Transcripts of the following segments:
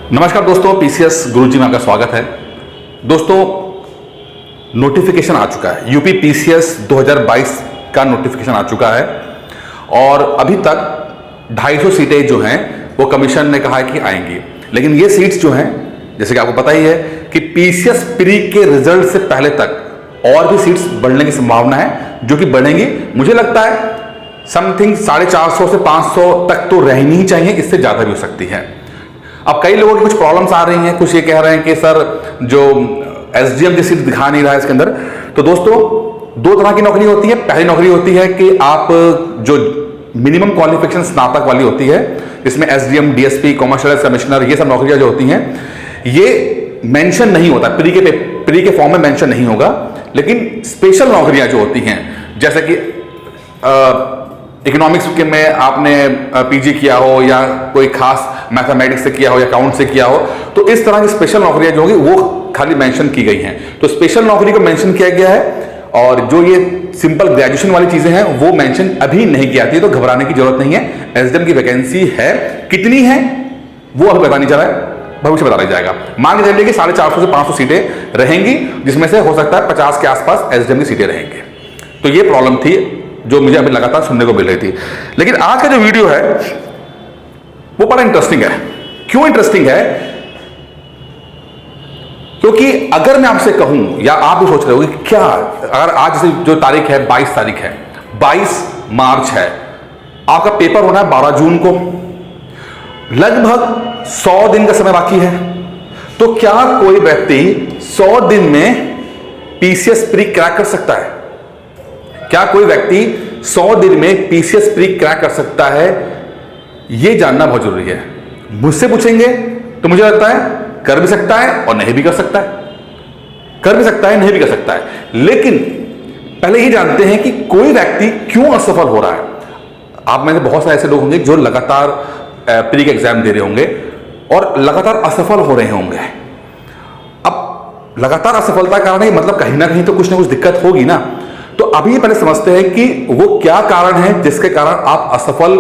नमस्कार दोस्तों, पीसीएस गुरुजी में आपका स्वागत है। दोस्तों, नोटिफिकेशन आ चुका है। यूपी पीसीएस 2022 का नोटिफिकेशन आ चुका है और अभी तक 250 सीटें जो हैं वो कमीशन ने कहा है कि आएंगी। लेकिन ये सीट्स जो हैं, जैसे कि आपको पता ही है कि पीसीएस प्री के रिजल्ट से पहले तक और भी सीट्स बढ़ने की संभावना है, जो कि बढ़ेंगी। मुझे लगता है समथिंग 450 से 500 तक तो रहनी ही चाहिए, इससे ज़्यादा भी हो सकती है। अब कई लोगों की कुछ प्रॉब्लम्स आ रही हैं, कुछ ये कह रहे हैं कि सर जो एसडीएम की सीट दिखा नहीं रहा है इसके अंदर। तो दोस्तों, दो तरह की नौकरी होती है। पहली नौकरी होती है कि आप जो मिनिमम क्वालिफिकेशन स्नातक वाली होती है, इसमें एसडीएम, डीएसपी, कमर्शियल कमिश्नर, ये सब नौकरियां जो होती हैं, ये मेंशन नहीं होता, प्री के फॉर्म में मेंशन नहीं होगा। लेकिन स्पेशल नौकरियां जो होती हैं, जैसे कि इकोनॉमिक्स के में आपने पीजी किया हो या कोई खास मैथमेटिक्स से किया हो या अकाउंट से किया हो, तो इस तरह की स्पेशल नौकरियां जो होगी वो खाली मेंशन की गई हैं। तो स्पेशल नौकरी को मेंशन किया गया है और जो ये सिंपल ग्रेजुएशन वाली चीजें हैं वो मेंशन अभी नहीं की जाती है, तो घबराने की जरूरत नहीं है। एसडीएम की वैकेंसी है, कितनी है वो अभी पता नहीं चला है, भविष्य बता दिया जाएगा। मान के चलिए कि 450 से 500 सीटें रहेंगी, जिसमें से हो सकता है 50 के आसपास एसडीएम की सीटें रहेंगी। तो ये प्रॉब्लम थी जो मुझे अभी लगातार सुनने को मिल रही थी। लेकिन आज का जो वीडियो है वो बड़ा इंटरेस्टिंग है। क्यों इंटरेस्टिंग है? क्योंकि अगर मैं आपसे कहूं या आप भी सोच रहे हो कि क्या, अगर आज से जो तारीख है 22 तारीख है, 22 मार्च है, आपका पेपर होना है 12 जून को, लगभग 100 दिन का समय बाकी है। तो क्या कोई व्यक्ति 100 दिन में पीसीएस प्री क्रैक कर सकता है? क्या कोई व्यक्ति 100 दिन में पीसीएस प्री क्रैक कर सकता है? यह जानना बहुत जरूरी है। मुझसे पूछेंगे तो मुझे लगता है कर भी सकता है और नहीं भी कर सकता है, कर भी सकता है, नहीं भी कर सकता है। लेकिन पहले ही जानते हैं कि कोई व्यक्ति क्यों असफल हो रहा है। आप में से बहुत सारे ऐसे लोग होंगे जो लगातार प्री के एग्जाम दे रहे होंगे और लगातार असफल हो रहे होंगे। अब लगातार असफलता का कारण है, मतलब कहीं ना कहीं तो कुछ ना कुछ दिक्कत होगी ना। तो अभी पहले समझते हैं कि वो क्या कारण है जिसके कारण आप असफल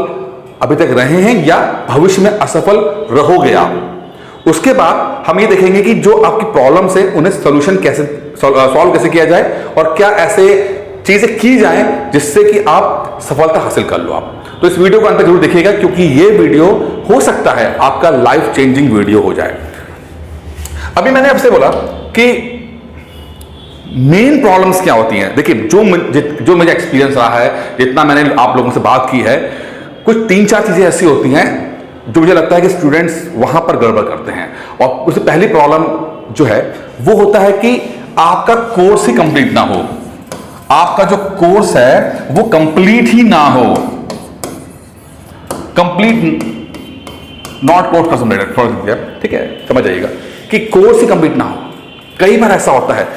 अभी तक रहे हैं या भविष्य में असफल रहोगे आप। उसके बाद हम ये देखेंगे कि जो आपकी प्रॉब्लम्स है उन्हें सॉल्यूशन कैसे सॉल्व कैसे किया जाए और क्या ऐसे चीजें की जाए जिससे कि आप सफलता हासिल कर लो आप। तो इस वीडियो को अंत तक जरूर देखिएगा, क्योंकि ये वीडियो हो सकता है आपका लाइफ चेंजिंग वीडियो हो जाए। अभी मैंने आपसे बोला कि मेन प्रॉब्लम्स क्या होती हैं। देखिए, जो मुझे एक्सपीरियंस रहा है, जितना मैंने आप लोगों से बात की है, कुछ 3-4 चीजें ऐसी होती हैं जो मुझे लगता है कि स्टूडेंट्स वहां पर गड़बड़ करते हैं। और उससे पहली प्रॉब्लम जो है वो होता है कि आपका कोर्स ही कंप्लीट ना हो। आपका जो कोर्स है वो कंप्लीट ही ना हो, कंप्लीट नॉट कोर्स कंप्लीटेड, ठीक है, समझ जाइएगा कि कोर्स ही कंप्लीट ना हो। कई बार ऐसा होता है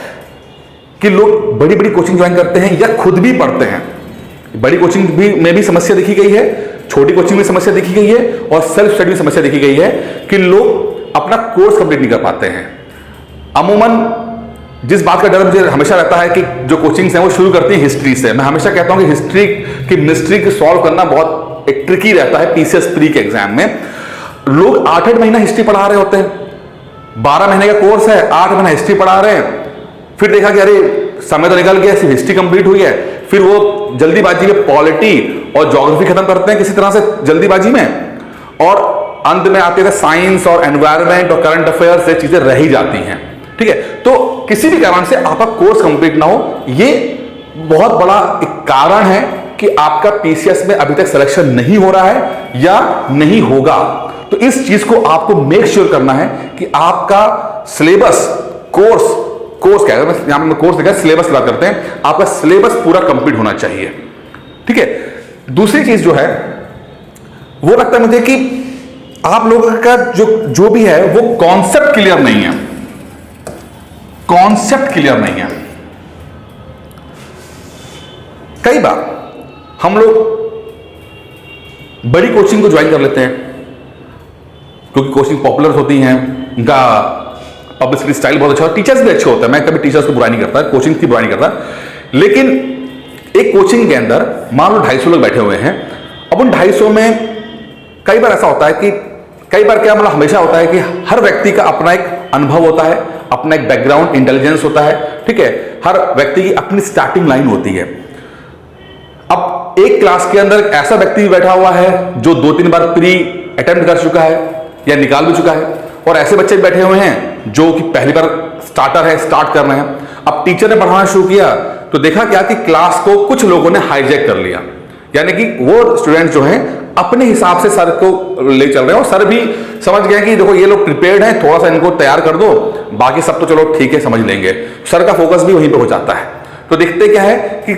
कि लोग बड़ी बड़ी कोचिंग ज्वाइन करते हैं या खुद भी पढ़ते हैं। बड़ी कोचिंग में भी समस्या देखी गई है, छोटी कोचिंग में समस्या देखी गई है और सेल्फ स्टडी में समस्या देखी गई है कि लोग अपना कोर्स कंप्लीट नहीं कर पाते हैं। अमूमन जिस बात का डर मुझे हमेशा रहता है कि जो कोचिंग्स हैं वो शुरू करती है हिस्ट्री से। मैं हमेशा कहता हूं कि हिस्ट्री की मिस्ट्री को सॉल्व करना बहुत एक ट्रिकी रहता है। पीसीएस प्री के एग्जाम में लोग 8-8 महीना हिस्ट्री पढ़ा रहे होते हैं। 12 महीने का कोर्स है, 8 महीना हिस्ट्री पढ़ा रहे हैं। फिर देखा कि अरे समय तो निकल गया, सिर्फ हिस्ट्री कंप्लीट हुई है। फिर वो जल्दीबाजी में पॉलिटी और ज्योग्राफी खत्म करते हैं किसी तरह से जल्दीबाजी में, और अंत में आते थे साइंस और एनवायरनमेंट और करंट अफेयर्स से चीजें रह ही जाती हैं। ठीक है, तो किसी भी कारण से आपका कोर्स कंप्लीट ना हो, ये बहुत बड़ा एक कारण है कि आपका पीसीएस में अभी तक सिलेक्शन नहीं हो रहा है या नहीं होगा। तो इस चीज को आपको मेक श्योर करना है कि आपका सिलेबस, कोर्स क्या है, यहां पे कोर्स देखा, सिलेबस की बात करते हैं, आपका सिलेबस पूरा कंप्लीट होना चाहिए। ठीक है, दूसरी चीज जो है वो लगता है मुझे कि आप लोगों का जो भी है वो कॉन्सेप्ट क्लियर नहीं है। कॉन्सेप्ट क्लियर नहीं है। कई बार हम लोग बड़ी कोचिंग को ज्वाइन कर लेते हैं क्योंकि कोचिंग पॉपुलर होती हैं, उनका पब्लिसिटी स्टाइल बहुत अच्छा, टीचर्स भी अच्छे होते हैं। मैं कभी टीचर्स को बुराई नहीं करता, कोचिंग की बुराई नहीं करता। लेकिन एक कोचिंग के अंदर मान लो 250 लोग बैठे हुए हैं। अब उन 250 में कई बार ऐसा होता है कि कई बार क्या मतलब हमेशा होता है कि हर व्यक्ति का अपना एक अनुभव होता है, अपना एक बैकग्राउंड इंटेलिजेंस होता है, ठीक है। हर व्यक्ति की अपनी स्टार्टिंग लाइन होती है। अब एक क्लास के अंदर ऐसा व्यक्ति बैठा हुआ है जो 2-3 बार प्री अटेम्प्ट कर चुका है या निकाल भी चुका है, और ऐसे बच्चे भी बैठे हुए हैं जो कि पहली बार स्टार्टर है, स्टार्ट कर रहे हैं। अब टीचर ने पढ़ाना शुरू किया तो देखा क्या कि क्लास को कुछ लोगों ने हाईजैक कर लिया, यानी कि वो स्टूडेंट जो हैं अपने हिसाब से सर को ले चल रहे हैं, और सर भी समझ गए कि देखो ये लोग प्रिपेयर्ड हैं, थोड़ा सा इनको तैयार कर दो, बाकी सब तो चलो ठीक है समझ लेंगे। सर का फोकस भी वहीं पे हो जाता है। तो देखते क्या है कि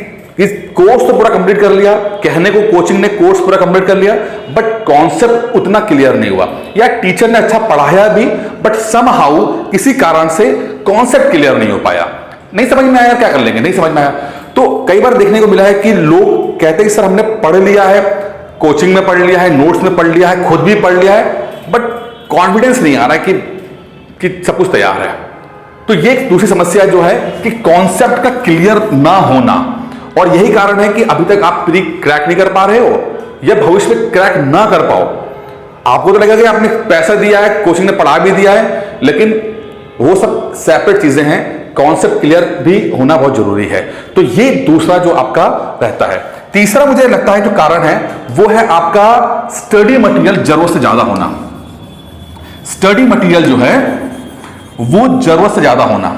कोर्स तो पूरा कंप्लीट कर लिया, कहने को कोचिंग ने कोर्स पूरा कंप्लीट कर लिया, बट कॉन्सेप्ट उतना क्लियर नहीं हुआ, या टीचर ने अच्छा पढ़ाया भी बट समहाउ किसी कारण से कॉन्सेप्ट क्लियर नहीं हो पाया, नहीं समझ में आया, क्या कर लेंगे, नहीं समझ में आया। तो कई बार देखने को मिला है कि लोग कहते हैं कि सर हमने पढ़ लिया है, कोचिंग में पढ़ लिया है, नोट्स में पढ़ लिया है, खुद भी पढ़ लिया है, बट कॉन्फिडेंस नहीं आ रहा है कि सब कुछ तैयार है। तो ये एक दूसरी समस्या जो है कि कॉन्सेप्ट का क्लियर ना होना, और यही कारण है कि अभी तक आप प्री क्रैक नहीं कर पा रहे हो या भविष्य में क्रैक ना कर पाओ। आपको तो लगेगा कि आपने पैसा दिया है, कोचिंग ने पढ़ा भी दिया है, लेकिन वो सब सेपरेट चीजें हैं, कॉन्सेप्ट क्लियर भी होना बहुत जरूरी है। तो ये दूसरा जो आपका रहता है। तीसरा मुझे लगता है जो कारण है वो है आपका स्टडी मटेरियल जरूरत से ज्यादा होना। स्टडी मटेरियल जो है वो जरूरत से ज्यादा होना।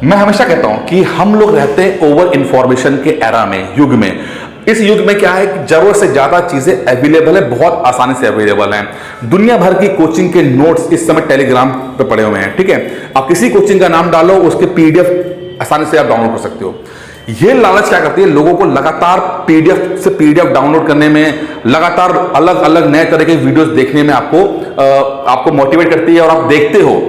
मैं हमेशा कहता हूं कि हम लोग रहते हैं ओवर इंफॉर्मेशन के एरा में, युग में। इस युग में क्या है कि जरूरत से ज्यादा चीजें अवेलेबल है, बहुत आसानी से अवेलेबल हैं। दुनिया भर की कोचिंग के नोट्स इस समय टेलीग्राम पे पड़े हुए हैं, ठीक है। आप किसी कोचिंग का नाम डालो, उसके पीडीएफ आसानी से आप डाउनलोड कर सकते हो। ये लालच क्या करती है, लोगों को लगातार पीडीएफ से पीडीएफ डाउनलोड करने में, लगातार अलग अलग नए तरह के वीडियोस देखने में आपको मोटिवेट करती है, और आप देखते हो।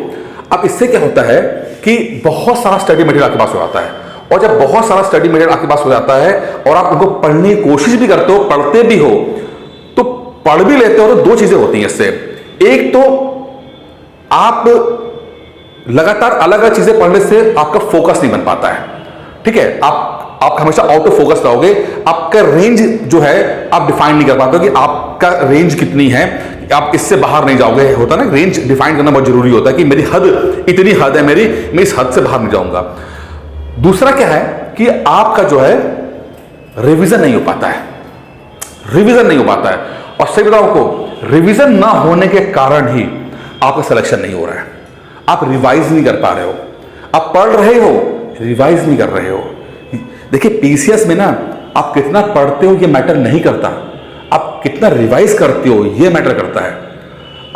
अब इससे क्या होता है कि बहुत सारा स्टडी मटेरियल आपके पास हो जाता है, और जब बहुत सारा स्टडी मटेरियल आपके पास हो जाता है और आप उनको पढ़ने की कोशिश भी करते हो, पढ़ते भी हो, तो पढ़ भी लेते हो, तो दो चीजें होती हैं इससे। एक तो आप लगातार अलग अलग चीजें पढ़ने से आपका फोकस नहीं बन पाता है, ठीक है। आप हमेशा आउट ऑफ फोकस रहोगे, आपका रेंज जो है आप डिफाइन नहीं कर पाते कि आपका रेंज कितनी है, आप इससे बाहर नहीं जाओगे। होता ना, रेंज डिफाइन करना बहुत जरूरी होता है कि मेरी हद इतनी हद है, मैं इस हद से बाहर नहीं जाऊंगा। दूसरा क्या है कि आपका जो है रिवीजन नहीं हो पाता है, रिवीजन नहीं हो पाता है। और सही बताऊं आपको, रिवीजन ना होने के कारण ही आपका सिलेक्शन नहीं हो रहा है। आप रिवाइज नहीं कर पा रहे हो, आप पढ़ रहे हो, रिवाइज नहीं कर रहे हो। देखिए पीसीएस में ना आप कितना पढ़ते हो ये मैटर नहीं करता, आप कितना रिवाइज करते हो ये मैटर करता है।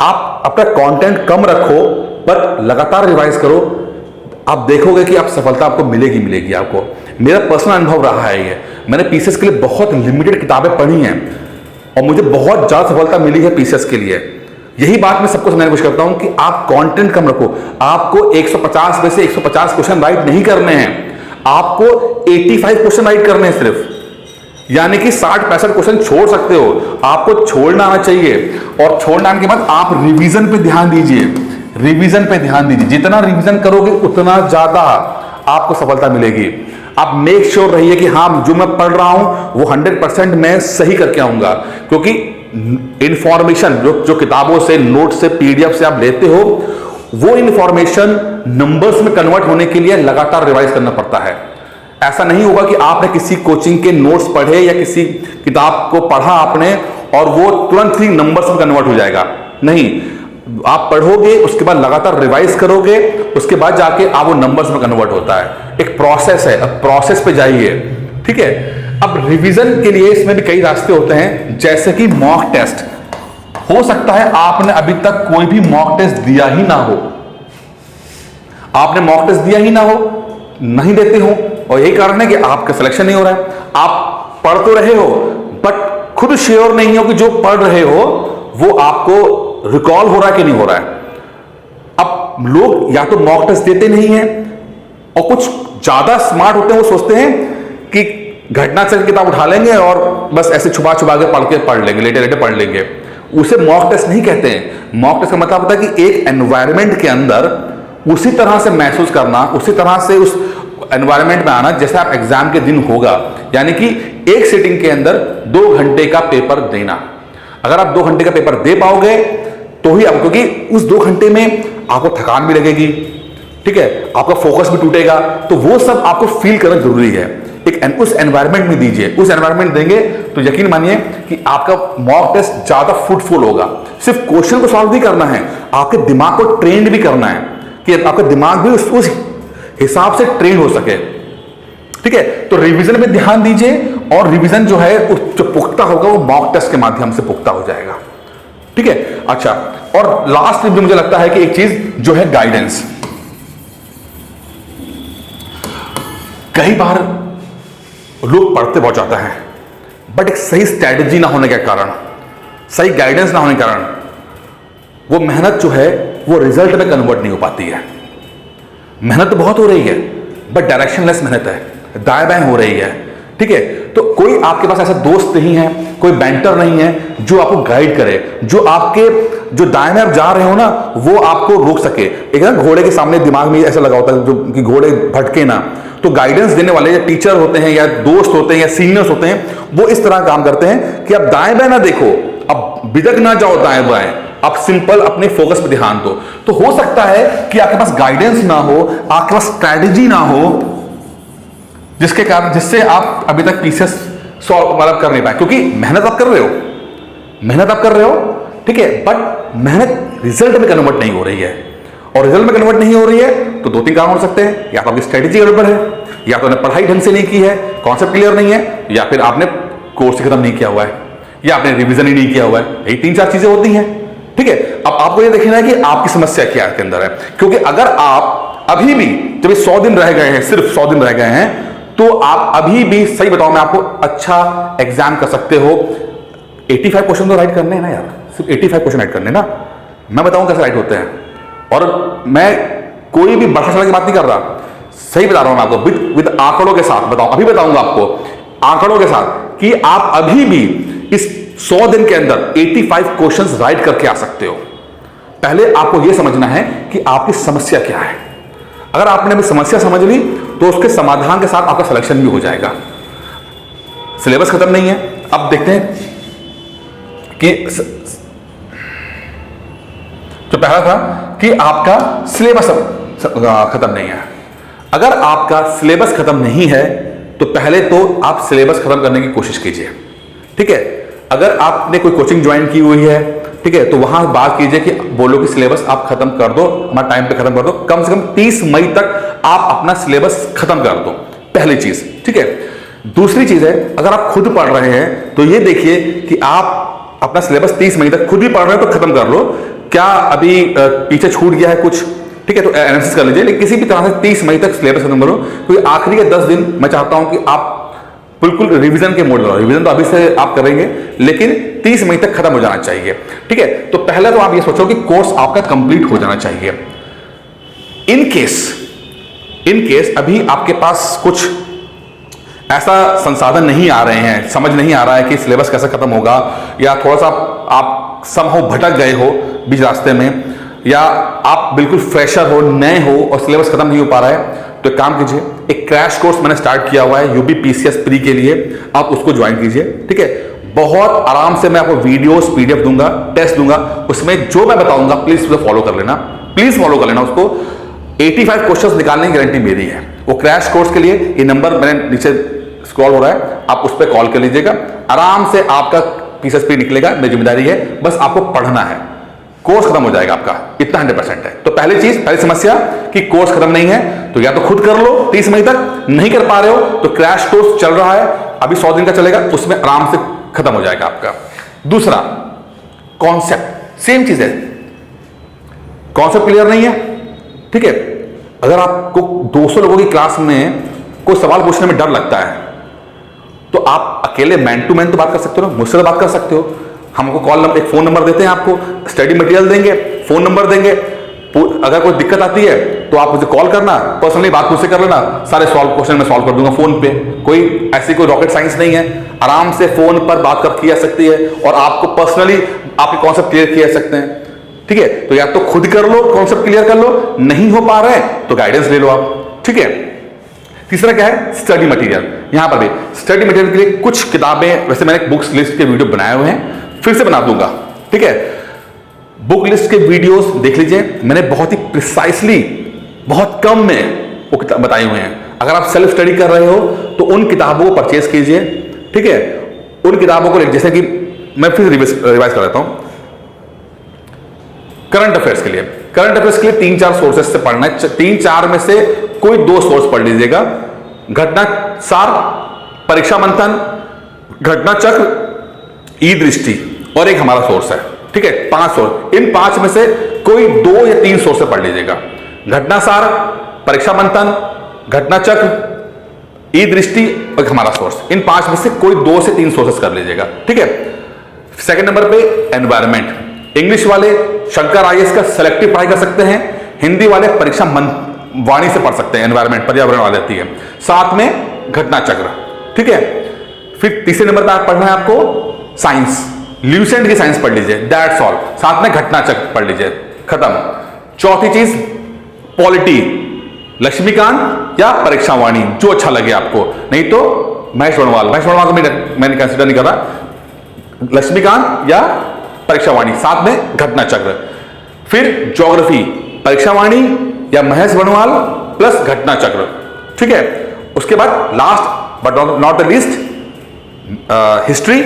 आप अपना कंटेंट कम रखो पर लगातार रिवाइज करो, आप देखोगे कि आप सफलता आपको मिलेगी आपको। मेरा पर्सनल अनुभव रहा है ये, मैंने पीसीएस के लिए बहुत लिमिटेड किताबें पढ़ी हैं और मुझे बहुत ज्यादा सफलता मिली है पीसीएस के लिए। यही बात मैं सबको समझाने की कोशिश करता हूं कि आप कंटेंट कम रखो। आपको 150 में से 150 क्वेश्चन राइट नहीं करने हैं, आपको 85 क्वेश्चन राइट करने हैं सिर्फ, यानी कि 60-65 क्वेश्चन छोड़ सकते हो। आपको छोड़ना आना चाहिए, और छोड़ना आने के बाद आप रिवीजन पे ध्यान दीजिए, रिवीजन पे ध्यान दीजिए। जितना रिवीजन करोगे उतना ज्यादा आपको सफलता मिलेगी। आप मेक श्योर रहिए कि हाँ जो मैं पढ़ रहा हूं वो 100% मैं सही करके आऊंगा, क्योंकि इंफॉर्मेशन जो किताबों से, नोट से, पीडीएफ से आप लेते हो, वो इंफॉर्मेशन नंबर्स में कन्वर्ट होने के लिए लगातार रिवाइज करना पड़ता है। ऐसा नहीं होगा कि आपने किसी कोचिंग के नोट्स पढ़े या किसी किताब को पढ़ा आपने और वो तुरंत ही नंबर्स में कन्वर्ट हो जाएगा, नहीं। आप पढ़ोगे, उसके बाद लगातार रिवाइज करोगे, उसके बाद जाके आप वो नंबर्स में कन्वर्ट होता है। एक प्रोसेस है, अब प्रोसेस पे जाइए, ठीक है। अब रिवीजन के लिए इसमें भी कई रास्ते होते हैं, जैसे कि मॉक टेस्ट। हो सकता है आपने अभी तक कोई भी मॉक टेस्ट दिया ही ना हो, आपने मॉक टेस्ट दिया ही ना हो, नहीं देते हो, और यही कारण है कि आपका सिलेक्शन नहीं हो रहा है। आप पढ़ तो रहे हो बट खुद श्योर नहीं हो कि जो पढ़ रहे हो वो आपको रिकॉल हो रहा है कि नहीं हो रहा है। अब लोग या तो मॉक टेस्ट देते नहीं हैं, और कुछ ज्यादा स्मार्ट होते हैं, वो सोचते हैं कि घटना चक्र की किताब उठा लेंगे और बस ऐसे छुपा छुपा के पढ़ लेंगे, लेटे लेटे पढ़ लेंगे। उसे मॉक टेस्ट नहीं कहते हैं। मॉक टेस्ट का मतलब होता है कि एक एनवायरमेंट के अंदर उसी तरह से महसूस करना, उसी तरह से उस एनवायरमेंट में आना जैसे आप एग्जाम के दिन होगा, यानी कि एक सिटिंग के अंदर 2 घंटे का पेपर देना। अगर आप 2 घंटे का पेपर दे पाओगे तो ही आपको, क्योंकि उस 2 घंटे में आपको थकान भी लगेगी, ठीक है, आपका फोकस भी टूटेगा, तो वो सब आपको फील करना जरूरी है। एक उस एनवायरनमेंट में दीजिए, उस एनवायरनमेंट देंगे तो यकीन मानिए कि आपका मॉक टेस्ट ज्यादा फ्रूटफुल होगा। सिर्फ क्वेश्चन को सॉल्व नहीं करना है, आपके दिमाग को ट्रेंड भी करना है कि आपका दिमाग भी उस हिसाब से ट्रेन हो सके, ठीक है। तो रिवीजन पे ध्यान दीजिए, और रिवीजन जो है जो पुख्ता होगा वो मॉक टेस्ट के माध्यम से पुख्ता हो जाएगा, ठीक है। अच्छा, और लास्ट में मुझे लगता है कि एक चीज जो है गाइडेंस। कई बार लोग पढ़ते बहुत जाता है, बट एक सही स्ट्रैटेजी ना होने के कारण, सही गाइडेंस ना होने के कारण वो मेहनत जो है वो रिजल्ट में कन्वर्ट नहीं हो पाती है। मेहनत तो बहुत हो रही है, बट डायरेक्शनलेस मेहनत है, दाएं बाएं हो रही है, ठीक है। तो कोई आपके पास ऐसा दोस्त नहीं है, कोई बेंटर नहीं है जो आपको गाइड करे, जो आपके जो दाएं में आप जा रहे हो ना वो आपको रोक सके। एक ना घोड़े के सामने दिमाग में ऐसा लगा होता है जो कि घोड़े भटके ना, तो गाइडेंस देने वाले या टीचर होते हैं या दोस्त होते हैं या सीनियर्स होते हैं, वो इस तरह काम करते हैं कि आप दाएं बाएं ना देखो, अब बिदक ना जाओ दाएं बाएं, आप सिंपल अपने फोकस पे ध्यान दो। तो हो सकता है कि आपके पास गाइडेंस ना हो, आपके पास स्ट्रैटेजी ना हो, जिसके कारण जिससे आप अभी तक पीसेस सॉल्व मतलब कर नहीं पाए, क्योंकि मेहनत आप कर रहे हो, मेहनत आप कर रहे हो, ठीक है, बट मेहनत रिजल्ट में कन्वर्ट नहीं हो रही है। और रिजल्ट में कन्वर्ट नहीं हो रही है तो 2-3 कारण हो सकते हैं, या तो आपकी स्ट्रेटेजी गड़बड़ है, या तो आपने पढ़ाई ढंग से नहीं की है, कॉन्सेप्ट क्लियर नहीं है, या फिर आपने कोर्स खत्म नहीं किया हुआ है, या आपने रिवीजन ही नहीं किया हुआ है। यही 3-4 चीजें होती हैं, ठीक है। अब आपको ये देखना है कि आपकी समस्या क्या है के अंदर है, क्योंकि अगर आप अभी भी जब 100 दिन रह गए हैं, सिर्फ 100 दिन रह गए हैं, तो आप अभी भी, सही बताओ मैं आपको, अच्छा एग्जाम कर सकते हो। 85 क्वेश्चन तो राइट करने हैं ना यार, सिर्फ 85 क्वेश्चन राइट करने ना। मैं बताऊं कैसे राइट होते हैं, और मैं कोई भी बढ़ा चढ़ा की बात नहीं कर रहा, सही बता रहा हूं मैं आपको, विद आंकड़ों के साथ बताऊं, अभी बताऊंगा आपको आंकड़ों के साथ कि आप अभी भी इस 100 दिन के अंदर 85 क्वेश्चंस राइट करके आ सकते हो। पहले आपको यह समझना है कि आपकी समस्या क्या है। अगर आपने अभी समस्या समझ ली तो उसके समाधान के साथ आपका सिलेक्शन भी हो जाएगा। सिलेबस खत्म नहीं है। अब देखते हैं कि जो पहला था कि आपका सिलेबस खत्म नहीं है। अगर आपका सिलेबस खत्म नहीं है तो पहले तो आप सिलेबस खत्म करने की कोशिश कीजिए, ठीक है। अगर आपने कोई कोचिंग ज्वाइन की हुई है, ठीक है, तो वहां बात कीजिए कि बोलो कि सिलेबस आप खत्म कर दो, हमारा टाइम पे खत्म कर दो, कम से कम 30 मई तक आप अपना सिलेबस खत्म कर दो, पहली चीज, ठीक है। दूसरी चीज है, अगर आप खुद पढ़ रहे हैं तो ये देखिए कि आप अपना सिलेबस 30 मई तक खुद भी पढ़ रहे हैं तो खत्म कर लो। क्या अभी पीछे छूट गया है कुछ, ठीक है, तो एनालिसिस कर लीजिए, लेकिन किसी भी तरह से 30 मई तक सिलेबस खत्म करो, क्योंकि आखिरी के 10 दिन मैं चाहता हूं कि आप बिल्कुल रिवीजन के मोड लगाओ। रिवीजन तो अभी से आप करेंगे, लेकिन 30 मई तक खत्म हो जाना चाहिए, ठीक है। तो पहले तो आप ये सोचो कि कोर्स आपका कंप्लीट हो जाना चाहिए। इन केस अभी आपके पास कुछ ऐसा संसाधन नहीं आ रहे हैं, समझ नहीं आ रहा है कि सिलेबस कैसे खत्म होगा, या थोड़ा सा आप समहाउ भटक गए हो बीच रास्ते में, या आप बिल्कुल फ्रेशर हो, नए हो और सिलेबस खत्म नहीं हो पा रहा है, तो एक काम कीजिए, एक क्रैश कोर्स मैंने स्टार्ट किया हुआ है यूपी पीसीएस प्री के लिए, आप उसको ज्वाइन कीजिए, ठीक है। बहुत आराम से मैं आपको वीडियोस पीडीएफ दूंगा, टेस्ट दूंगा, उसमें जो मैं बताऊंगा प्लीज उसे फॉलो कर लेना, प्लीज फॉलो कर लेना उसको। 85 क्वेश्चंस निकालने की गारंटी मेरी है। वो क्रैश कोर्स के लिए ये नंबर मैंने नीचे स्क्रॉल हो रहा है, आप उस पर कॉल कर लीजिएगा, आराम से आपका पीसीएस प्री निकलेगा, मेरी जिम्मेदारी है, बस आपको पढ़ना है, कोर्स खत्म हो जाएगा आपका, इतना 100% है। तो पहली चीज, पहली समस्या कि कोर्स खत्म नहीं है, तो या तो खुद कर लो 30 मई तक, नहीं कर पा रहे हो तो क्रैश कोर्स चल रहा है, अभी 100 दिन का चलेगा, उसमें आराम से खत्म हो जाएगा आपका। दूसरा, कॉन्सेप्ट, सेम चीज है, कॉन्सेप्ट क्लियर नहीं है, ठीक है। अगर आपको 200 लोगों की क्लास में कोई सवाल पूछने में डर लगता है, तो आप अकेले मैन टू मैन तो बात कर सकते हो, मुझसे तो बात कर सकते हो। हमको कॉल नंबर, एक फोन नंबर देते हैं आपको, स्टडी मटेरियल देंगे, फोन नंबर देंगे, अगर कोई दिक्कत आती है तो आप मुझे कॉल करना, पर्सनली बात मुझसे कर लेना, सारे क्वेश्चन मैं सॉल्व कर दूंगा फोन पे। कोई ऐसी कोई रॉकेट साइंस नहीं है, आराम से फोन पर बात कर की जा सकती है और आपको पर्सनली आपके कॉन्सेप्ट क्लियर किए जा सकते हैं, ठीक है। तो या तो खुद कर लो, कॉन्सेप्ट क्लियर कर लो, नहीं हो पा रहा है तो गाइडेंस ले लो आप, ठीक है। तीसरा क्या है, स्टडी मटेरियल। यहां पर भी स्टडी मटेरियल के लिए कुछ किताबें, वैसे मैंने बुक्स लिस्ट के वीडियो बनाए हुए हैं, फिर से बना दूंगा, ठीक है। बुक लिस्ट के वीडियोस देख लीजिए, मैंने बहुत ही प्रिसाइसली, बहुत कम में वो किताब बताए हुए हैं। अगर आप सेल्फ स्टडी कर रहे हो तो उन किताबों को परचेज कीजिए, ठीक है। उन किताबों को, जैसे कि मैं फिर रिवाइज कर देता हूं। करंट अफेयर्स के लिए, करंट अफेयर्स के लिए 3-4 सोर्सेस से पढ़ना है। 3-4 में से कोई 2 सोर्स पढ़ लीजिएगा। घटना सार, परीक्षा मंथन, घटना चक्र, ई दृष्टि और एक हमारा सोर्स है, ठीक है। 5 सोर्स, इन 5 में से कोई 2 या 3 सोर्स से पढ़ लीजिएगा। घटना सार, परीक्षा मंथन, घटना चक्र, ई दृष्टि और हमारा सोर्स, इन 5 में से कोई 2 से 3 सोर्सेस कर लीजिएगा, ठीक है। सेकंड नंबर पे एनवायरमेंट। इंग्लिश वाले शंकर आईएएस का सेलेक्टिव पढ़ाई कर सकते हैं, हिंदी वाले परीक्षा वाणी से पढ़ सकते हैं, एनवायरमेंट पर्यावरण वाली आती है। साथ में घटना चक्र, ठीक है। फिर तीसरे नंबर पर पढ़ना है आपको साइंस, ल्यूसेंट की साइंस पढ़ लीजिए, दैट्स ऑल। साथ में घटना चक्र पढ़ लीजिए, खत्म। चौथी चीज पॉलिटी, लक्ष्मीकांत या परीक्षा वाणी, जो अच्छा लगे आपको। नहीं तो महेश वर्णवाल को मैंने कंसिडर नहीं कर रहा, लक्ष्मीकांत या परीक्षा वाणी, साथ में घटना चक्र। फिर ज्योग्राफी, परीक्षा वाणी या महेश वर्णवाल प्लस घटना चक्र, ठीक है। उसके बाद last but not the least history.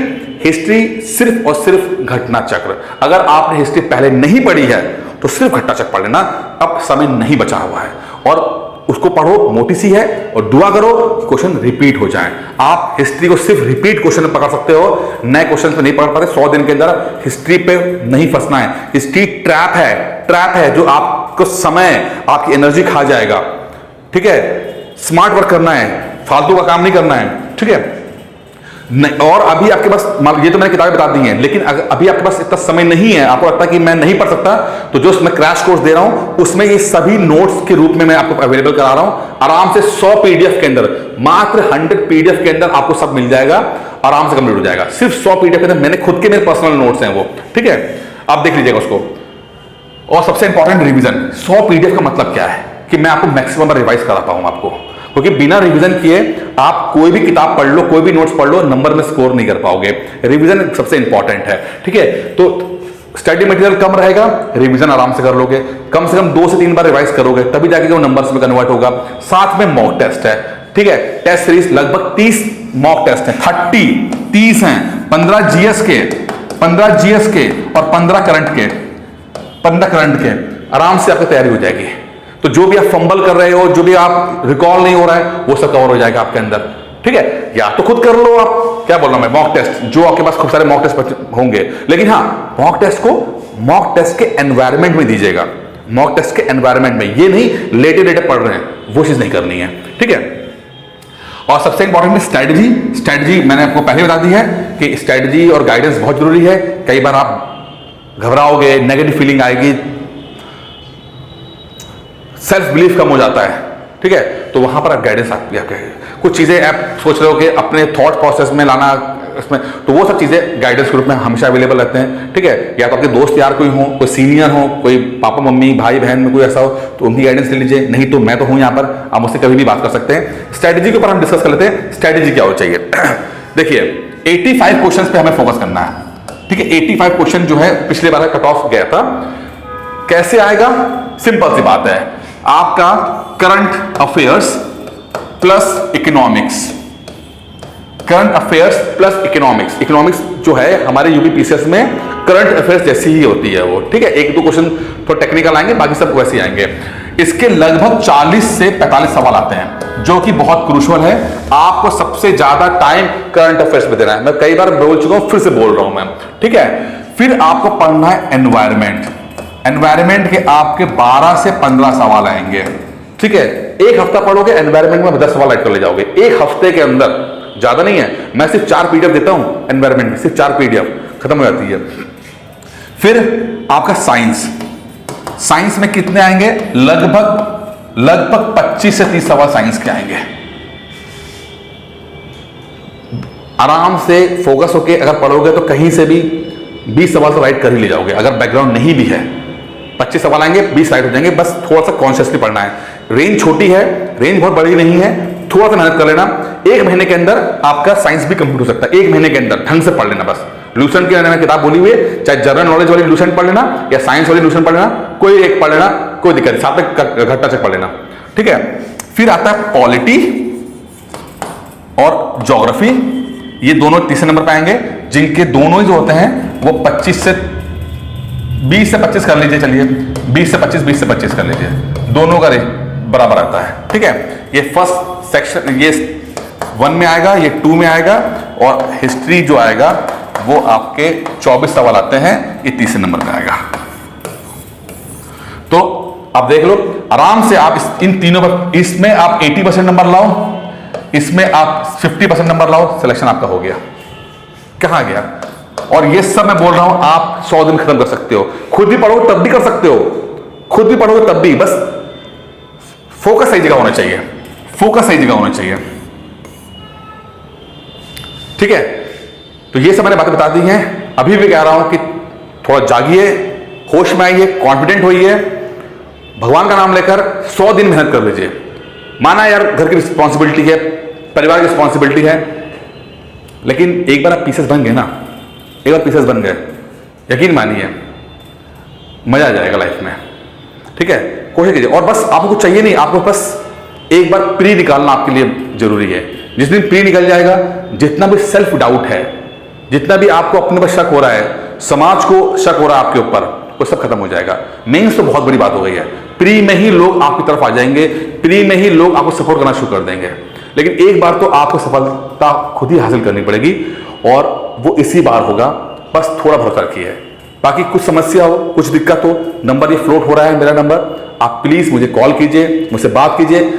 History सिर्फ और सिर्फ घटना चक्र। अगर आपने हिस्ट्री पहले नहीं पढ़ी है तो सिर्फ घटना चक्र पढ़ लेना, अब समय नहीं बचा हुआ है। और उसको पढ़ो, मोटी सी है, और दुआ करो कि क्वेश्चन रिपीट हो जाए। आप हिस्ट्री को सिर्फ रिपीट क्वेश्चन में पकड़ सकते हो, नए क्वेश्चन पे नहीं पकड़ पाते। 100 दिन के अंदर हिस्ट्री पे नहीं फंसना है। हिस्ट्री ट्रैप है जो आपको समय, आपकी एनर्जी खा जाएगा, ठीक है। स्मार्ट वर्क करना है, फालतू का काम नहीं करना है, ठीक है। और अभी आपके पास, ये तो मैंने किताबें बता दी हैं, लेकिन अभी आपके पास इतना समय नहीं है, आपको लगता है कि मैं नहीं पढ़ सकता, तो जो मैं क्रैश कोर्स दे रहा हूं उसमें ये सभी नोट्स के रूप में मैं आपको अवेलेबल करा रहा हूं। आराम से 100 पीडीएफ के अंदर, मात्र 100 पीडीएफ के अंदर आपको सब मिल जाएगा, आराम से कंप्लीट हो जाएगा। सिर्फ 100 पीडीएफ के अंदर, मैंने खुद के मेरे पर्सनल नोट्स हैं वो, ठीक है। आप देख लीजिएगा उसको। और सबसे इंपॉर्टेंट रिवीजन। 100 पीडीएफ का मतलब क्या है कि मैं आपको मैक्सिमम रिवाइज कराता हूं आपको, क्योंकि बिना रिवीजन किए आप कोई भी किताब पढ़ लो, कोई भी नोट्स पढ़ लो, नंबर में स्कोर नहीं कर पाओगे। रिवीजन सबसे इंपॉर्टेंट है, ठीक है। तो स्टडी मटेरियल कम रहेगा, रिवीजन आराम से कर लोगे। कम से कम 2 से 3 बार रिवाइज करोगे, तभी जाके वो नंबर्स में कन्वर्ट होगा। साथ में मॉक टेस्ट है, ठीक है। टेस्ट सीरीज लगभग 30 मॉक टेस्ट है, 30 हैं। 15 जीएस के, 15 जीएस के और 15 करंट के, 15 करंट के। आराम से आपकी तैयारी हो जाएगी। तो जो भी आप फंबल कर रहे हो, जो भी आप रिकॉल नहीं हो रहा है, वो सब कवर हो जाएगा आपके अंदर, ठीक है। या तो खुद कर लो आप, क्या बोल रहा हूं मैं, मॉक टेस्ट, जो आपके पास खूब सारे मॉक टेस्ट होंगे। लेकिन हाँ, मॉक टेस्ट को मॉक टेस्ट के एनवायरमेंट में दीजिएगा, मॉक टेस्ट के एनवायरमेंट में, ये नहीं लेटे पढ़ रहे हैं, वो चीज नहीं करनी है, ठीक है। और सबसे इंपॉर्टेंट स्ट्रेटजी मैंने आपको पहले बता दी है कि स्ट्रेटजी और गाइडेंस बहुत जरूरी है। कई बार आप घबराओगे, नेगेटिव फीलिंग आएगी, सेल्फ बिलीफ कम हो जाता है, ठीक है। तो वहां पर आप गाइडेंस आती है। कुछ चीजें आप सोच रहे हो कि अपने थॉट प्रोसेस में लाना इसमें, तो वो सब चीजें गाइडेंस ग्रुप में हमेशा अवेलेबल रहते हैं, ठीक है। या तो आपके दोस्त यार कोई हो, कोई सीनियर हो, कोई पापा मम्मी भाई बहन में कोई ऐसा हो, तो उनकी गाइडेंस ले लीजिए। नहीं तो मैं तो हूं यहाँ पर, आप मुझसे कभी भी बात कर सकते हैं। स्ट्रेटेजी के ऊपर हम डिस्कस कर लेते हैं, स्ट्रेटेजी क्या हो चाहिए। देखिए 85 क्वेश्चन पे हमें फोकस करना है, ठीक है। 85 क्वेश्चन जो है पिछले बार कट ऑफ गया था। कैसे आएगा? सिंपल सी बात है, आपका current affairs plus economics, current affairs plus economics. Economics जो है हमारे यूपी पीसीएस में करंट अफेयर्स जैसी ही होती है वो, ठीक है। 1-2 क्वेश्चन थोड़ा टेक्निकल आएंगे, बाकी सब वैसे ही आएंगे। इसके लगभग 40 से 45 सवाल आते हैं, जो कि बहुत क्रूशियल है। आपको सबसे ज्यादा टाइम करंट अफेयर्स में देना है। मैं कई बार बोल चुका हूं, फिर से बोल रहा हूं मैं, ठीक है। फिर आपको पढ़ना है एनवायरमेंट। एनवायरमेंट के आपके 12 से 15 सवाल आएंगे, ठीक है। एक हफ्ता पढ़ोगे एनवायरमेंट में, 10 सवाल ऐड कर ले जाओगे एक हफ्ते के अंदर, ज्यादा नहीं है। मैं सिर्फ 4 पीडीएफ देता हूं एनवायरमेंट में, सिर्फ 4 पीडीएफ खत्म हो जाती है। फिर आपका साइंस में कितने आएंगे? लगभग 25 से 30 सवाल साइंस के आएंगे। आराम से फोकस होके अगर पढ़ोगे तो कहीं से भी 20 सवाल तो राइट कर ही ले जाओगे। अगर बैकग्राउंड नहीं भी है, 25 सवाल आएंगे, 20 राइट हो जाएंगे। बस थोड़ा सा कॉन्शियसली पढ़ना है। रेंज छोटी है, रेंज बहुत बड़ी नहीं है, थोड़ा सा मेहनत कर लेना। 1 महीने के अंदर आपका साइंस भी कंप्लीट हो सकता है। 1 महीने के अंदर ढंग से पढ़ लेना बस। लूसेंट की मैंने किताब बोली हुई है, चाहे जनरल नॉलेज वाली लूसेंट पढ़ लेना या साइंस वाली लूसेंट पढ़ लेना, कोई एक पढ़ लेना, कोई दिक्कत नहीं, साथ में घटना चेक पढ़ लेना, ठीक है। फिर आता है पॉलिटी और ज्योग्राफी, ये दोनों तीसरे नंबर पे आएंगे, जिनके दोनों ही जो होते हैं वो 20 से 25 कर लीजिए, चलिए 20 से 25 कर लीजिए, दोनों का बराबर आता है, ठीक है। ये फर्स्ट सेक्शन ये 1 में आएगा, ये 2 में आएगा, और हिस्ट्री जो आएगा वो आपके 24 सवाल आते हैं, ये तीसरे नंबर पे आएगा। तो आप देख लो आराम से, आप इन तीनों पर, इसमें आप 80% नंबर लाओ, इसमें आप 50% नंबर लाओ, सिलेक्शन आपका हो गया। कहां गया? और ये सब मैं बोल रहा हूं, आप 100 दिन खत्म कर सकते हो, खुद भी पढ़ो तब भी कर सकते हो, खुद भी पढ़ोगे तब भी, बस फोकस सही जगह होना चाहिए, फोकस सही जगह होना चाहिए, ठीक है। तो ये सब मैंने बातें बता दी हैं। अभी भी कह रहा हूं कि थोड़ा जागिए, होश में आइए, कॉन्फिडेंट होइए, भगवान का नाम लेकर 100 दिन मेहनत कर लीजिए। माना यार घर की रिस्पॉन्सिबिलिटी है, परिवार की रिस्पॉन्सिबिलिटी है, लेकिन एक बार आप पीसेस बन गए ना, एक बार पीसेस बन गए, यकीन मानिए मजा आ जाएगा लाइफ में, ठीक है। कोशिश कीजिए, और बस आपको कुछ चाहिए नहीं, आपको बस एक बार प्री निकालना आपके लिए जरूरी है। जिस दिन प्री निकल जाएगा, जितना भी सेल्फ डाउट है, जितना भी आपको अपने पर शक हो रहा है, समाज को शक हो रहा है आपके ऊपर, वो सब खत्म हो जाएगा। मेंस तो बहुत बड़ी बात हो गई है, प्री में ही लोग आपकी तरफ आ जाएंगे, प्री में ही लोग आपको सपोर्ट करना शुरू कर देंगे। लेकिन एक बार तो आपको सफलता खुद ही हासिल करनी पड़ेगी, और वो इसी बार होगा, बस थोड़ा भरोसा रखिए। बाकी कुछ समस्या हो, कुछ दिक्कत हो, नंबर ये फ्लोट हो रहा है मेरा नंबर, आप प्लीज मुझे कॉल कीजिए, मुझसे बात कीजिए।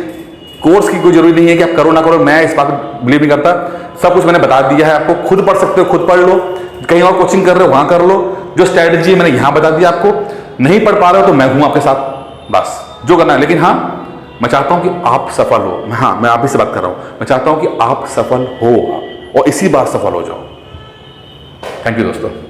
कोर्स की कोई जरूरी नहीं है कि आप करो ना करो, मैं इस बात को बिलीव नहीं करता, सब कुछ मैंने बता दिया है आपको, खुद पढ़ सकते हो, खुद पढ़ लो, कहीं और कोचिंग कर रहे हो वहां कर लो, जो स्ट्रैटेजी मैंने यहां बता दिया आपको। नहीं पढ़ पा रहे हो तो मैं हूं आपके साथ, बस जो करना है। लेकिन हाँ, मैं चाहता हूं कि आप सफल हो, हाँ मैं आप ही से बात कर रहा हूं, मैं चाहता हूं कि आप सफल हो और इसी बार सफल हो जाओ। थैंक यू दोस्तों।